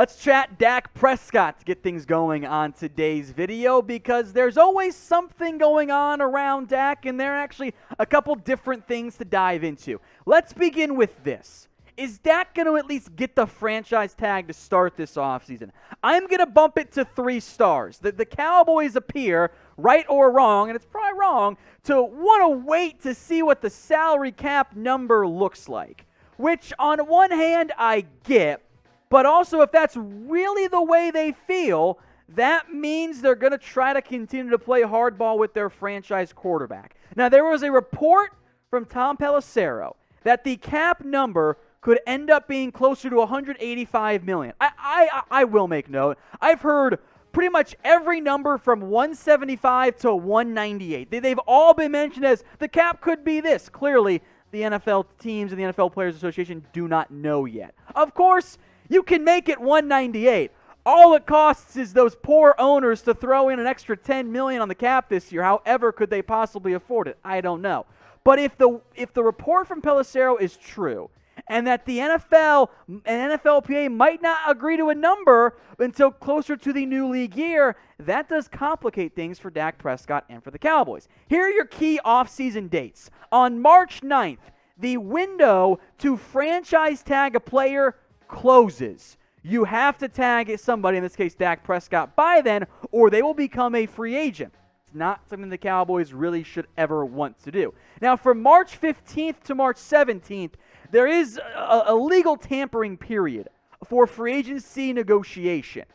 Let's chat Dak Prescott to get things going on today's video because there's always something going on around Dak, and there are actually a couple different things to dive into. Let's begin with this. Is Dak going to at least get the franchise tag to start this offseason? I'm going to bump it to 3 stars. The Cowboys appear, right or wrong, and it's probably wrong, to want to wait to see what the salary cap number looks like, which on one hand I get. But also, if that's really the way they feel, that means they're going to try to continue to play hardball with their franchise quarterback. Now, there was a report from Tom Pelissero that the cap number could end up being closer to $185 million. I will make note. I've heard pretty much every number from 175 to 198. They've all been mentioned as the cap could be this. Clearly, the NFL teams and the NFL Players Association do not know yet. Of course, you can make it 198. All it costs is those poor owners to throw in an extra $10 million on the cap this year. However, could they possibly afford it? I don't know. But if the report from Pelissero is true, and that the NFL and NFLPA might not agree to a number until closer to the new league year, that does complicate things for Dak Prescott and for the Cowboys. Here are your key offseason dates. On March 9th, the window to franchise tag a player closes. You have to tag somebody, in this case Dak Prescott, by then, or they will become a free agent. It's not something the Cowboys really should ever want to do. Now, from March 15th to March 17th, there is a legal tampering period for free agency negotiation.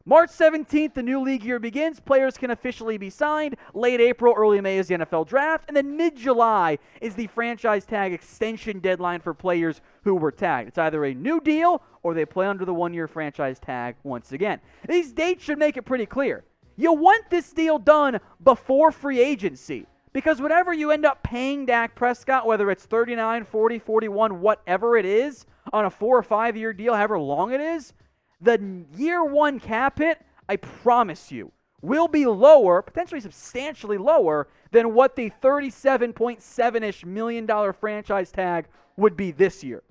March 17th, the new league year begins. Players can officially be signed. Late April, early May is the NFL draft. And then mid-July is the franchise tag extension deadline for players who were tagged. It's either a new deal or they play under the one-year franchise tag once again. These dates should make it pretty clear. You want this deal done before free agency because whatever you end up paying Dak Prescott, whether it's 39, 40, 41, whatever it is, on a 4 or 5 year deal, however long it is, the year one cap hit, I promise you, will be lower, potentially substantially lower, than what the $37.7-ish million franchise tag would be this year.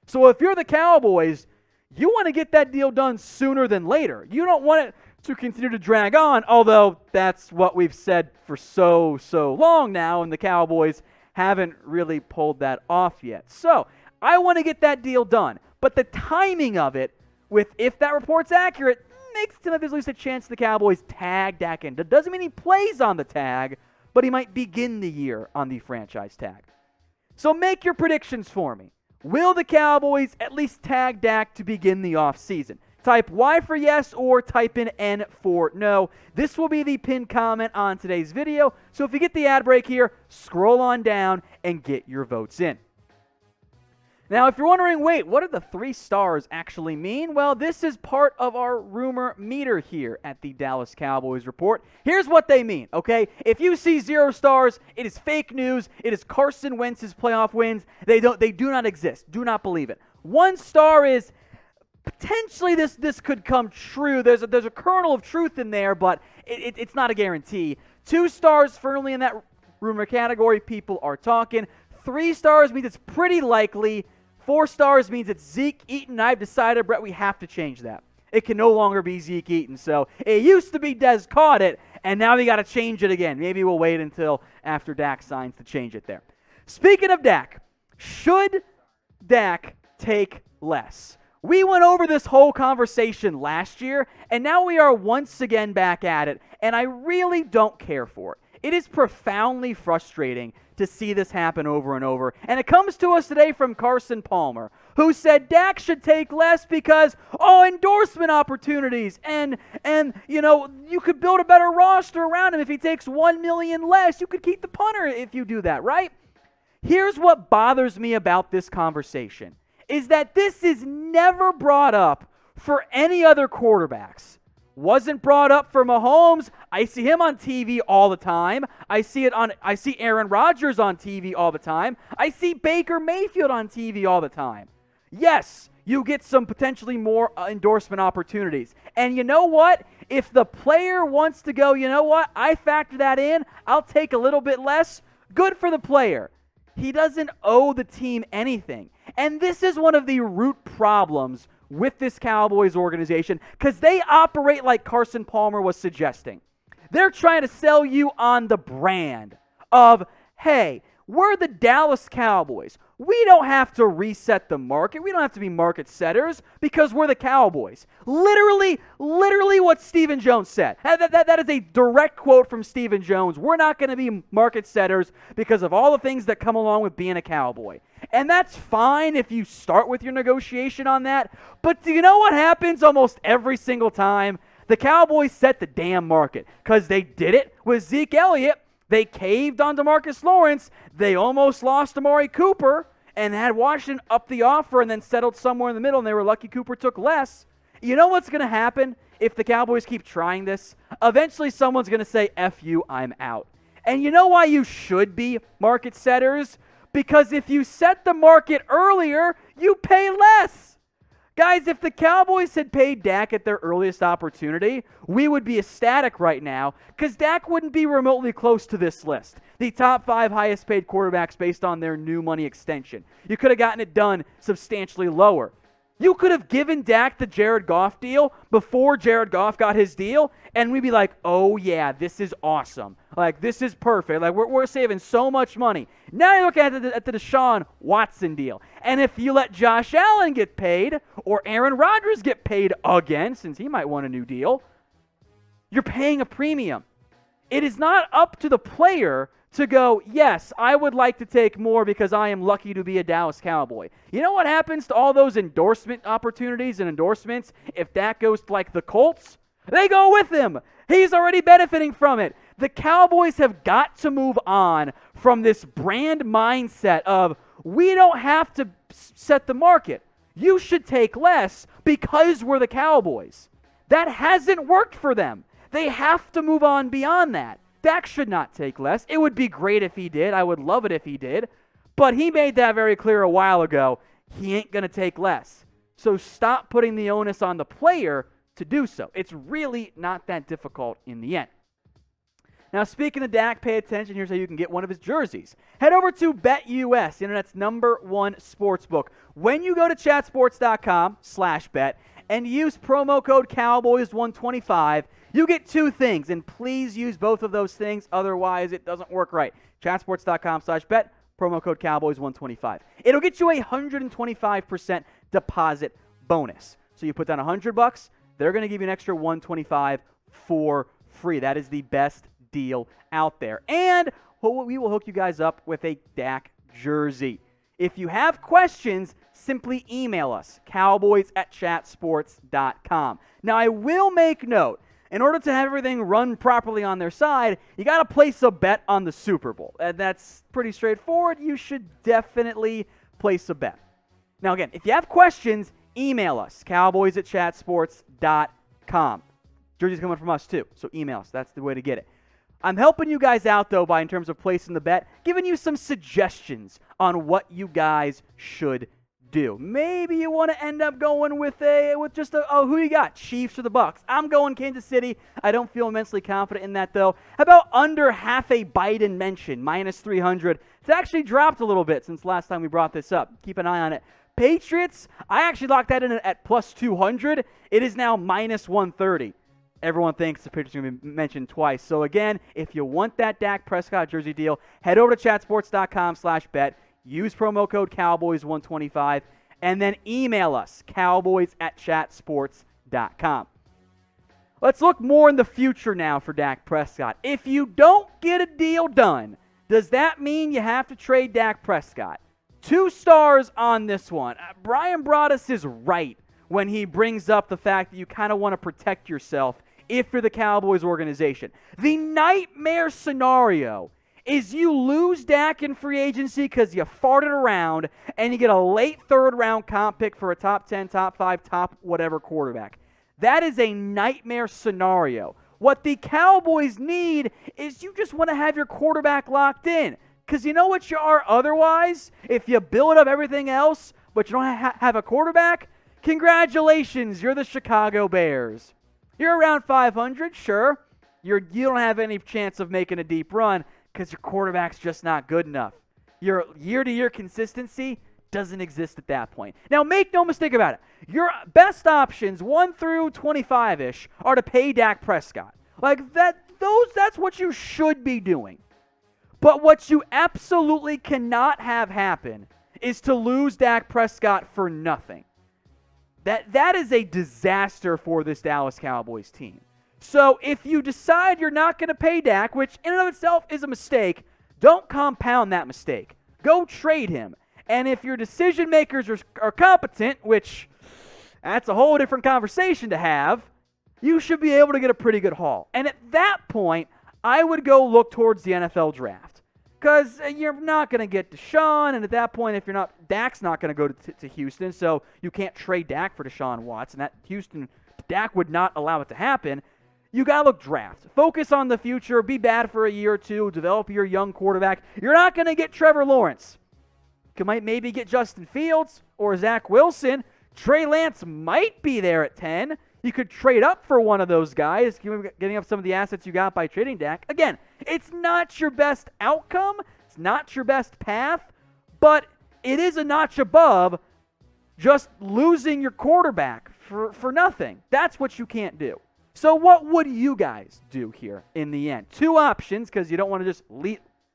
So if you're the Cowboys, you want to get that deal done sooner than later. You don't want it to continue to drag on, although that's what we've said for so long now, and the Cowboys haven't really pulled that off yet. So I want to get that deal done, but the timing of it, if that report's accurate, makes it seem like there's at least a chance the Cowboys tag Dak in. That doesn't mean he plays on the tag, but he might begin the year on the franchise tag. So make your predictions for me. Will the Cowboys at least tag Dak to begin the offseason? Type Y for yes or type in N for no. This will be the pinned comment on today's video. So if you get the ad break here, scroll on down and get your votes in. Now, if you're wondering, wait, what do the 3 stars actually mean? Well, this is part of our rumor meter here at the Dallas Cowboys Report. Here's what they mean, okay? If you see 0 stars, it is fake news. It is Carson Wentz's playoff wins. They do not exist. Do not believe it. 1 star is potentially this could come true. There's a kernel of truth in there, but it's not a guarantee. 2 stars firmly in that rumor category. People are talking. 3 stars means it's pretty likely. 4 stars means it's Zeke Eaton. I've decided, Brett, we have to change that. It can no longer be Zeke Eaton. So it used to be Dez caught it, and now we got to change it again. Maybe we'll wait until after Dak signs to change it there. Speaking of Dak, should Dak take less? We went over this whole conversation last year, and now we are once again back at it, and I really don't care for it. It is profoundly frustrating to see this happen over and over. And it comes to us today from Carson Palmer, who said Dak should take less because, endorsement opportunities. And you could build a better roster around him if he takes $1 million less. You could keep the punter if you do that, right? Here's what bothers me about this conversation, is that this is never brought up for any other quarterbacks. Wasn't brought up for Mahomes. I see him on TV all the time. I see Aaron Rodgers on TV all the time. I see Baker Mayfield on TV all the time. Yes, you get some potentially more endorsement opportunities. And you know what? If the player wants to go, you know what? I factor that in. I'll take a little bit less. Good for the player. He doesn't owe the team anything. And this is one of the root problems with this Cowboys organization because they operate like Carson Palmer was suggesting. They're trying to sell you on the brand of, hey, we're the Dallas Cowboys. We don't have to reset the market. We don't have to be market setters because we're the Cowboys. Literally what Stephen Jones said. That is a direct quote from Stephen Jones. We're not going to be market setters because of all the things that come along with being a Cowboy. And that's fine if you start with your negotiation on that. But do you know what happens almost every single time? The Cowboys set the damn market because they did it with Zeke Elliott. They caved on DeMarcus Lawrence. They almost lost Amari Cooper and had Washington up the offer and then settled somewhere in the middle, and they were lucky Cooper took less. You know what's going to happen if the Cowboys keep trying this? Eventually someone's going to say, F you, I'm out. And you know why you should be market setters? Because if you set the market earlier, you pay less. Guys, if the Cowboys had paid Dak at their earliest opportunity, we would be ecstatic right now because Dak wouldn't be remotely close to this list. The top 5 highest paid quarterbacks based on their new money extension. You could have gotten it done substantially lower. You could have given Dak the Jared Goff deal before Jared Goff got his deal, and we'd be like, oh yeah, this is awesome. Like, this is perfect. Like, we're saving so much money. Now you look at the Deshaun Watson deal. And if you let Josh Allen get paid, or Aaron Rodgers get paid again, since he might want a new deal, you're paying a premium. It is not up to the player to go, yes, I would like to take more because I am lucky to be a Dallas Cowboy. You know what happens to all those endorsement opportunities and endorsements if Dak goes to like the Colts? They go with him. He's already benefiting from it. The Cowboys have got to move on from this brand mindset of we don't have to set the market. You should take less because we're the Cowboys. That hasn't worked for them. They have to move on beyond that. Dak should not take less. It would be great if he did. I would love it if he did. But he made that very clear a while ago. He ain't going to take less. So stop putting the onus on the player to do so. It's really not that difficult in the end. Now, speaking of Dak, pay attention. Here's how you can get one of his jerseys. Head over to BetUS, the internet's #1 sportsbook. When you go to chatsports.com/bet and use promo code Cowboys125, you get 2 things, and please use both of those things, otherwise it doesn't work right. Chatsports.com/bet, promo code Cowboys125. It'll get you a 125% deposit bonus. So you put down $100, they're going to give you an extra $125 for free. That is the best deal out there. And we will hook you guys up with a Dak jersey. If you have questions, simply email us, cowboys@chatsports.com. Now, I will make note, in order to have everything run properly on their side, you got to place a bet on the Super Bowl. And that's pretty straightforward. You should definitely place a bet. Now, again, if you have questions, email us, cowboys@chatsports.com. Jersey's coming from us, too, so email us. That's the way to get it. I'm helping you guys out, though, in terms of placing the bet, giving you some suggestions on what you guys should do. Maybe you want to end up going with just who you got, Chiefs or the Bucks. I'm going Kansas City. I don't feel immensely confident in that, though. How about under half a Biden mention, -300? It's actually dropped a little bit since last time we brought this up. Keep an eye on it. Patriots, I actually locked that in at +200. It is now -130. Everyone thinks the Patriots are going to be mentioned twice. So again, if you want that Dak Prescott jersey deal, head over to chatsports.com/bet. Use promo code Cowboys125, and then email us, cowboys@chatsports.com. Let's look more in the future now for Dak Prescott. If you don't get a deal done, does that mean you have to trade Dak Prescott? 2 stars on this one. Brian Broaddus is right when he brings up the fact that you kind of want to protect yourself if you're the Cowboys organization. The nightmare scenario is you lose Dak in free agency because you farted around and you get a late 3rd round comp pick for a top 10, top 5, top whatever quarterback. That is a nightmare scenario. What the Cowboys need is you just want to have your quarterback locked in. Because you know what you are otherwise? If you build up everything else, but you don't have a quarterback, congratulations, you're the Chicago Bears. You're around 500, sure. You don't have any chance of making a deep run because your quarterback's just not good enough. Your year-to-year consistency doesn't exist at that point. Now, make no mistake about it. Your best options, 1 through 25-ish, are to pay Dak Prescott. Like that's what you should be doing. But what you absolutely cannot have happen is to lose Dak Prescott for nothing. That is a disaster for this Dallas Cowboys team. So if you decide you're not going to pay Dak, which in and of itself is a mistake, don't compound that mistake. Go trade him. And if your decision makers are competent, which that's a whole different conversation to have, you should be able to get a pretty good haul. And at that point, I would go look towards the NFL draft. Because you're not going to get Deshaun, and at that point, if you're not, Dak's not going to go to Houston, so you can't trade Dak for Deshaun Watson. That Dak would not allow it to happen. You got to look draft. Focus on the future. Be bad for a year or two. Develop your young quarterback. You're not going to get Trevor Lawrence. You might maybe get Justin Fields or Zach Wilson. Trey Lance might be there at 10. You could trade up for one of those guys, getting up some of the assets you got by trading Dak. Again, it's not your best outcome. It's not your best path, but it is a notch above just losing your quarterback for nothing. That's what you can't do. So what would you guys do here in the end? 2 options, because you don't want to just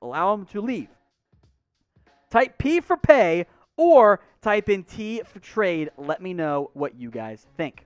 allow them to leave. Type P for pay or type in T for trade. Let me know what you guys think.